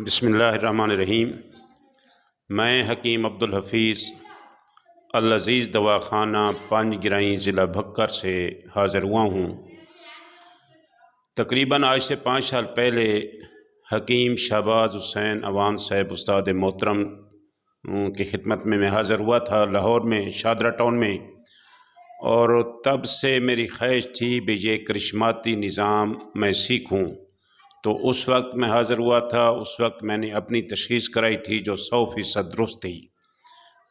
بسم اللہ الرحمن الرحیم۔ میں حکیم عبدالحفیظ العزیز دواخانہ پانچ گرائیں ضلع بھکر سے حاضر ہوا ہوں۔ تقریباً آج سے 5 سال پہلے حکیم شہباز حسین عوان صاحب استاد محترم کی خدمت میں حاضر ہوا تھا لاہور میں شادرہ ٹاؤن میں، اور تب سے میری خواہش تھی کہ یہ کرشماتی نظام میں سیکھوں۔ تو اس وقت میں حاضر ہوا تھا، اس وقت میں نے اپنی تشخیص کرائی تھی جو 100% درست تھی،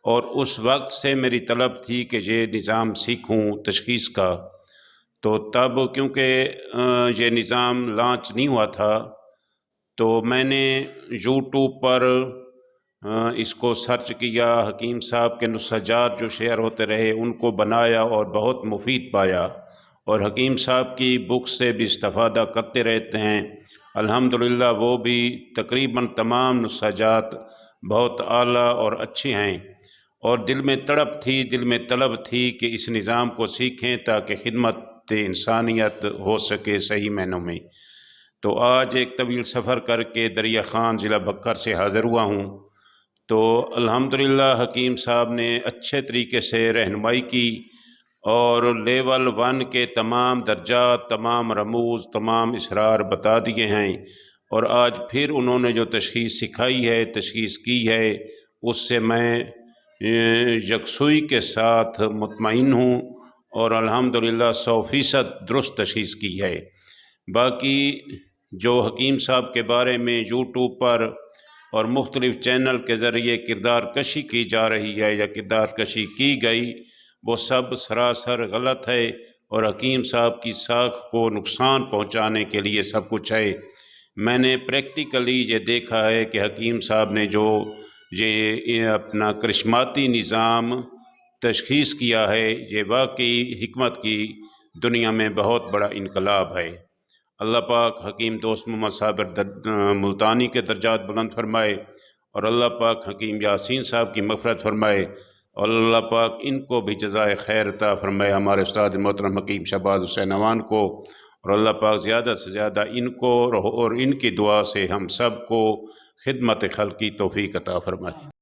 اور اس وقت سے میری طلب تھی کہ یہ نظام سیکھوں تشخیص کا۔ تو تب کیونکہ یہ نظام لانچ نہیں ہوا تھا، تو میں نے یوٹیوب پر اس کو سرچ کیا، حکیم صاحب کے نسخجات جو شیئر ہوتے رہے ان کو بنایا اور بہت مفید پایا، اور حکیم صاحب کی بک سے بھی استفادہ کرتے رہتے ہیں الحمدللہ۔ وہ بھی تقریباً تمام نسخجات بہت اعلیٰ اور اچھے ہیں، اور دل میں تڑپ تھی، دل میں طلب تھی کہ اس نظام کو سیکھیں تاکہ خدمت انسانیت ہو سکے صحیح معنوں میں۔ تو آج ایک طویل سفر کر کے دریا خان ضلع بھکر سے حاضر ہوا ہوں۔ تو الحمدللہ حکیم صاحب نے اچھے طریقے سے رہنمائی کی، اور لیول 1 کے تمام درجات، تمام رموز، تمام اسرار بتا دیے ہیں، اور آج پھر انہوں نے جو تشخیص سکھائی ہے، تشخیص کی ہے، اس سے میں یکسوئی کے ساتھ مطمئن ہوں، اور الحمدللہ 100% درست تشخیص کی ہے۔ باقی جو حکیم صاحب کے بارے میں یوٹیوب پر اور مختلف چینل کے ذریعے کردار کشی کی جا رہی ہے یا کردار کشی کی گئی، وہ سب سراسر غلط ہے، اور حکیم صاحب کی ساکھ کو نقصان پہنچانے کے لیے سب کچھ ہے۔ میں نے پریکٹیکلی یہ دیکھا ہے کہ حکیم صاحب نے جو یہ اپنا کرشماتی نظام تشخیص کیا ہے، یہ واقعی حکمت کی دنیا میں بہت بڑا انقلاب ہے۔ اللہ پاک حکیم دوست محمد صابر ملتانی کے درجات بلند فرمائے، اور اللہ پاک حکیم یاسین صاحب کی مغفرت فرمائے، اور اللہ پاک ان کو بھی جزائے خیر عطا فرمائے، ہمارے استاد محترم حکیم شہباز حسین عوان کو، اور اللہ پاک زیادہ سے زیادہ ان کو اور ان کی دعا سے ہم سب کو خدمت خلق کی توفیق عطا فرمائے۔